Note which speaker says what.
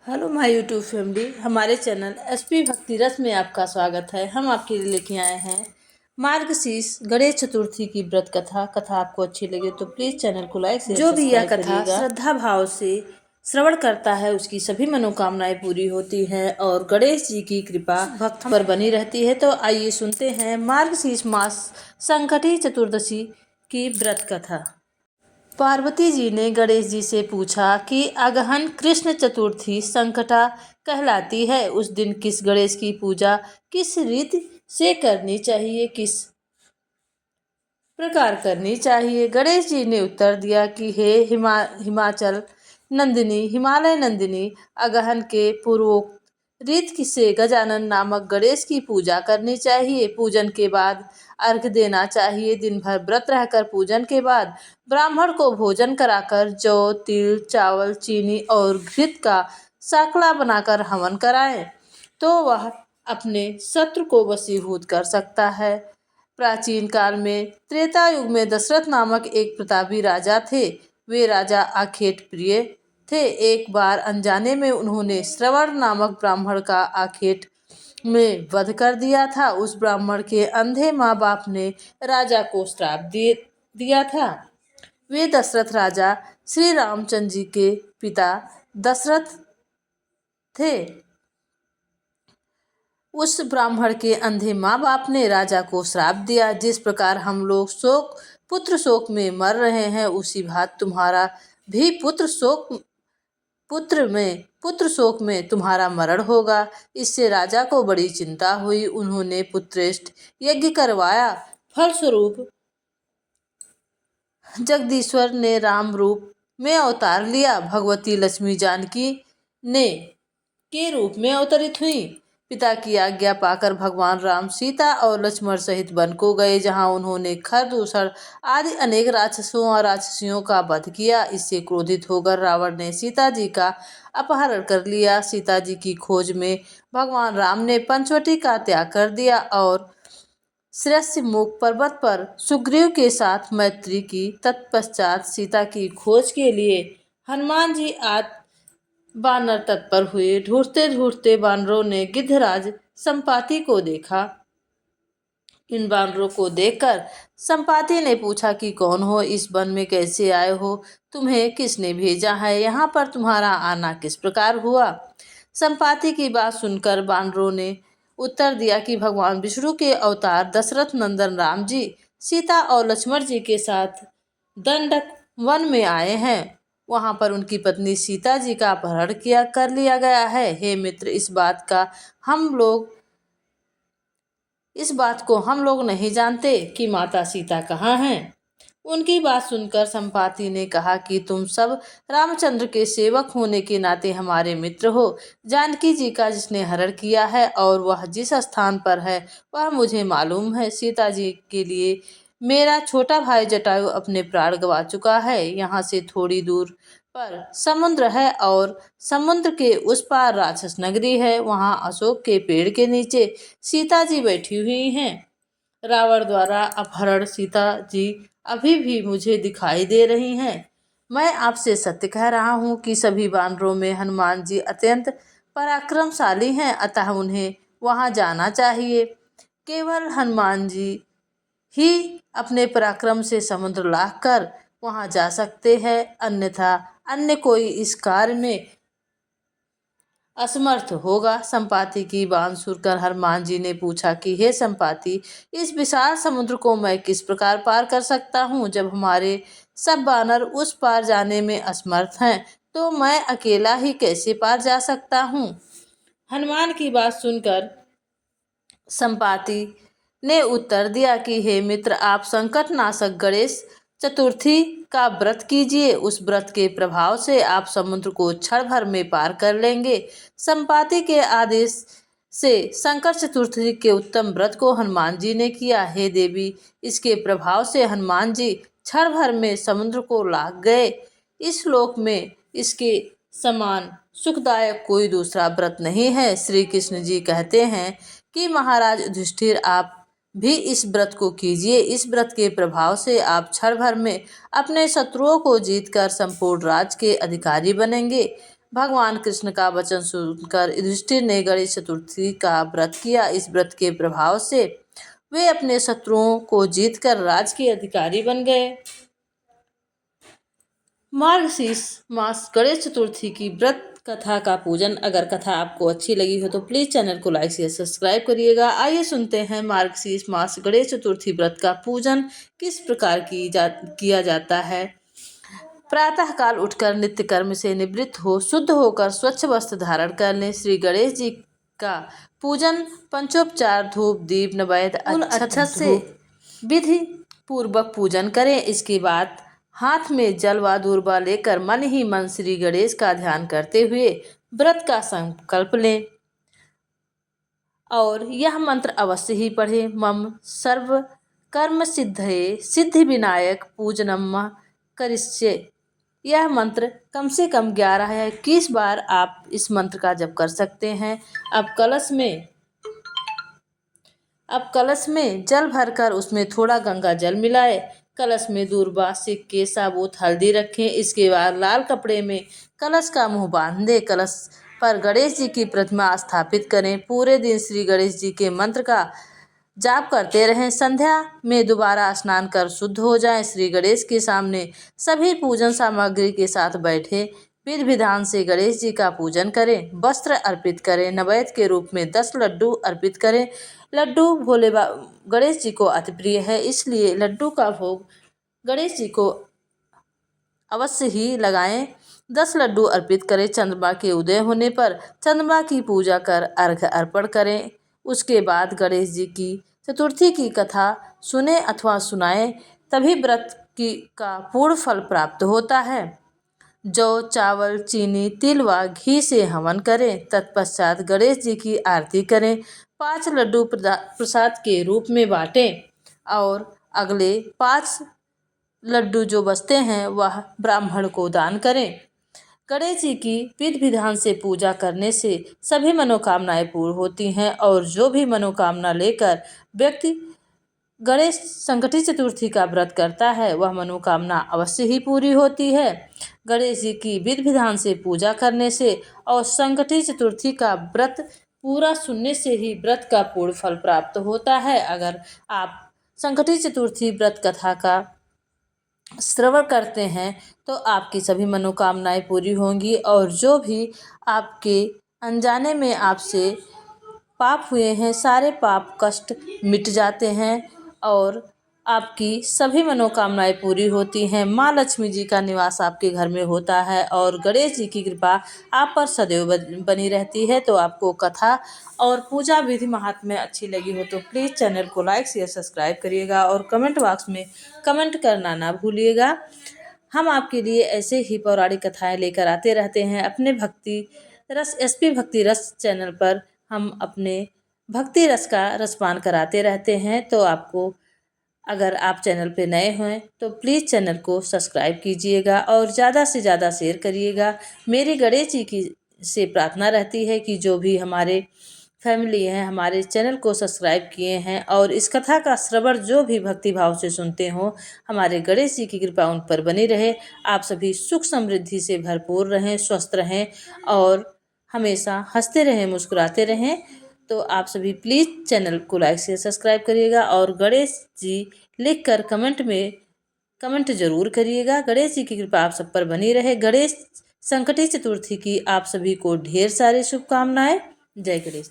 Speaker 1: Hello my YouTube family. हमारे channel SP भक्ति रस में आपका स्वागत है। हम आपके लिए लेके आए हैं मार्गशीर्ष गणेश चतुर्थी की व्रत कथा आपको अच्छी लगे तो प्लीज चैनल को लाइक शेयर जो भी यह कथा श्रद्धा भाव से श्रवण करता है उसकी सभी मनोकामनाएं पूरी होती हैं और गणेश जी की कृपा भक्त पर बनी रहती है। तो आइए सुनते हैं मार्गशीर्ष मास संकटी चतुर्दशी की व्रत कथा। पार्वती जी ने गणेश जी से पूछा कि अगहन कृष्ण चतुर्थी संकटा कहलाती है। उस दिन किस गणेश की पूजा किस रीति से करनी चाहिए, किस प्रकार करनी चाहिए। गणेश जी ने उत्तर दिया कि हे हिमाचल नंदिनी, हिमालय नंदिनी, अगहन के पूर्वोक्त रीत से गजानन नामक गणेश की पूजा करनी चाहिए। पूजन के बाद अर्घ देना चाहिए। दिन भर व्रत रहकर पूजन के बाद ब्राह्मण को भोजन कराकर जौ, तिल, चावल, चीनी और घृत का साकड़ा बनाकर हवन कराएं तो वह अपने शत्रु को वशीभूत कर सकता है। प्राचीन काल में त्रेता युग में दशरथ नामक एक प्रतापी राजा थे। वे राजा आखेट प्रिय थे। एक बार अनजाने में उन्होंने श्रवण नामक ब्राह्मण का आखेट में वध कर दिया था। उस ब्राह्मण के अंधे माँ बाप ने राजा को श्राप दिया था। वे दशरथ राजा श्री रामचंद्र जी के पिता दशरथ थे। उस ब्राह्मण के अंधे माँ बाप ने राजा को श्राप दिया। जिस प्रकार हम लोग पुत्र शोक में मर रहे हैं उसी भांति तुम्हारा भी पुत्र शोक में तुम्हारा मरण होगा। इससे राजा को बड़ी चिंता हुई। उन्होंने पुत्रेष्ट यज्ञ करवाया। फलस्वरूप जगदीश्वर ने राम रूप में अवतार लिया। भगवती लक्ष्मी जानकी ने के रूप में अवतरित हुई। पिता की आज्ञा पाकर भगवान राम सीता और लक्ष्मण सहित वन को गए, जहां उन्होंने खर, दूषण आदि अनेक राक्षसों और राक्षसियों का वध किया। इससे क्रोधित होकर रावण ने सीता जी का अपहरण कर लिया। सीता जी की खोज में भगवान राम ने पंचवटी का त्याग कर दिया और श्रस्यमुख पर्वत पर सुग्रीव के साथ मैत्री की। तत्पश्चात सीता की खोज के लिए हनुमान जी बानर तत्पर हुए। ढूंढते ढूंढते बानरों ने गिद्धराज संपाति को देखा। इन बानरों को देखकर संपाति ने पूछा कि कौन हो, इस वन में कैसे आए हो, तुम्हें किसने भेजा है, यहाँ पर तुम्हारा आना किस प्रकार हुआ। संपाति की बात सुनकर बानरों ने उत्तर दिया कि भगवान विष्णु के अवतार दशरथ नंदन राम जी सीता और लक्ष्मण जी के साथ दंडक वन में आए हैं। वहां पर उनकी पत्नी सीता जी का अपहरण कर लिया गया है। हे मित्र, इस बात को हम लोग नहीं जानते कि माता सीता कहाँ हैं। उनकी बात सुनकर संपाति ने कहा कि तुम सब रामचंद्र के सेवक होने के नाते हमारे मित्र हो। जानकी जी का जिसने हरण किया है और वह जिस स्थान पर है वह मुझे मालूम है। सीता जी के लिए मेरा छोटा भाई जटायु अपने प्राण गंवा चुका है। यहाँ से थोड़ी दूर पर समुद्र है और समुद्र के उस पार राक्षस नगरी है। वहाँ अशोक के पेड़ के नीचे सीता जी बैठी हुई हैं। रावण द्वारा अपहरण सीता जी अभी भी मुझे दिखाई दे रही हैं। मैं आपसे सत्य कह रहा हूँ कि सभी वानरों में हनुमान जी अत्यंत पराक्रमशाली हैं, अतः उन्हें वहां जाना चाहिए। केवल हनुमान जी ही अपने पराक्रम से समुद्र लांघ कर वहां जा सकते हैं, अन्यथा अन्य कोई इस कार्य में असमर्थ होगा। संपाति की बात सुनकर हनुमान जी ने पूछा कि हे संपाति, इस विशाल समुद्र को मैं किस प्रकार पार कर सकता हूँ। जब हमारे सब बानर उस पार जाने में असमर्थ हैं तो मैं अकेला ही कैसे पार जा सकता हूँ। हनुमान की बात सुनकर संपाति ने उत्तर दिया कि हे मित्र, आप संकट नाशक गणेश चतुर्थी का व्रत कीजिए। उस व्रत के प्रभाव से आप समुद्र को क्षण भर में पार कर लेंगे। संपाति के आदेश से संकट चतुर्थी के उत्तम व्रत को हनुमान जी ने किया। हे देवी, इसके प्रभाव से हनुमान जी क्षण भर में समुद्र को लांघ गए। इस लोक में इसके समान सुखदायक कोई दूसरा व्रत नहीं है। श्री कृष्ण जी कहते हैं कि महाराज युधिष्ठिर, आप भी इस व्रत को कीजिए। इस व्रत के प्रभाव से आप क्षण भर में अपने शत्रुओं को जीतकर संपूर्ण राज्य के अधिकारी बनेंगे। भगवान कृष्ण का वचन सुनकर युधिष्ठिर ने गणेश चतुर्थी का व्रत किया। इस व्रत के प्रभाव से वे अपने शत्रुओं को जीतकर राज के अधिकारी बन गए। मार्गशीर्ष मास गणेश चतुर्थी की व्रत कथा का पूजन। अगर कथा आपको अच्छी लगी हो तो प्लीज चैनल को लाइक शेयर सब्सक्राइब करिएगा। आइए सुनते हैं मार्गशीर्ष मास गणेश चतुर्थी व्रत का पूजन किस प्रकार किया जाता है। प्रातः काल उठकर नित्य कर्म से निवृत्त हो शुद्ध होकर स्वच्छ वस्त्र धारण कर लें। श्री गणेश जी का पूजन पंचोपचार धूप दीप नैवेद्य अक्षत से विधि पूर्वक पूजन करें। इसके बाद हाथ में जल व दूर्वा लेकर मन ही मन श्री गणेश का ध्यान करते हुए व्रत का संकल्प लें और यह मंत्र अवश्य ही पढ़ें। मम सर्व कर्म सिद्धये सिद्धि विनायक पूजनम करिष्ये। यह मंत्र कम से कम 11 या 21 बार आप इस मंत्र का जप कर सकते हैं। अब कलश में जल भरकर उसमें थोड़ा गंगा जल मिलाएं। कलश में दूर्वा सिक्के साबुत हल्दी रखें। इसके बाद लाल कपड़े में कलश का मुंह बांध दें। कलश पर गणेश जी की प्रतिमा स्थापित करें। पूरे दिन श्री गणेश जी के मंत्र का जाप करते रहें। संध्या में दोबारा स्नान कर शुद्ध हो जाएं। श्री गणेश के सामने सभी पूजन सामग्री के साथ बैठे विधि विधान से गणेश जी का पूजन करें। वस्त्र अर्पित करें। नैवेद्य के रूप में 10 लड्डू अर्पित करें। लड्डू गणेश जी को अति प्रिय है, इसलिए लड्डू का भोग गणेश जी को अवश्य ही लगाएं। 10 लड्डू अर्पित करें। चंद्रमा के उदय होने पर चंद्रमा की पूजा कर अर्घ्य अर्पण करें। उसके बाद गणेश जी की चतुर्थी की कथा सुने अथवा सुनाएं, तभी व्रत का पूर्ण फल प्राप्त होता है। जौ चावल चीनी तिल व घी से हवन करें। तत्पश्चात गणेश जी की आरती करें। 5 लड्डू प्रसाद के रूप में बांटें और अगले 5 लड्डू जो बचते हैं वह ब्राह्मण को दान करें। गणेश जी की विधि विधान से पूजा करने से सभी मनोकामनाएं पूर्ण होती हैं और जो भी मनोकामना लेकर व्यक्ति गणेश संकटी चतुर्थी का व्रत करता है वह मनोकामना अवश्य ही पूरी होती है। गणेश जी की विधि विधान से पूजा करने से और संकटी चतुर्थी का व्रत पूरा सुनने से ही व्रत का पूर्ण फल प्राप्त होता है। अगर आप संकटी चतुर्थी व्रत कथा का श्रवण करते हैं तो आपकी सभी मनोकामनाएं पूरी होंगी और जो भी आपके अनजाने में आपसे पाप हुए हैं सारे पाप कष्ट मिट जाते हैं और आपकी सभी मनोकामनाएं पूरी होती हैं। माँ लक्ष्मी जी का निवास आपके घर में होता है और गणेश जी की कृपा आप पर सदैव बनी रहती है। तो आपको कथा और पूजा विधि महात्म्य अच्छी लगी हो तो प्लीज़ चैनल को लाइक शेयर सब्सक्राइब करिएगा और कमेंट बॉक्स में कमेंट करना ना भूलिएगा। हम आपके लिए ऐसे ही पौराणिक कथाएँ लेकर आते रहते हैं अपने भक्ति रस SP भक्ति रस चैनल पर। हम अपने भक्ति रस का रसपान कराते रहते हैं। तो आपको अगर आप चैनल पे नए हैं तो प्लीज़ चैनल को सब्सक्राइब कीजिएगा और ज़्यादा से ज़्यादा शेयर करिएगा। मेरी गणेश जी की से प्रार्थना रहती है कि जो भी हमारे फैमिली हैं हमारे चैनल को सब्सक्राइब किए हैं और इस कथा का श्रवण जो भी भक्ति भाव से सुनते हों हमारे गणेश जी की कृपा उन पर बनी रहे। आप सभी सुख समृद्धि से भरपूर रहें, स्वस्थ रहें और हमेशा हंसते रहें, मुस्कुराते रहें। तो आप सभी प्लीज़ चैनल को लाइक शेयर सब्सक्राइब करिएगा और गणेश जी लिखकर कमेंट जरूर करिएगा। गणेश जी की कृपा आप सब पर बनी रहे। गणेश संकटी चतुर्थी की आप सभी को ढेर सारी शुभकामनाएं। जय गणेश।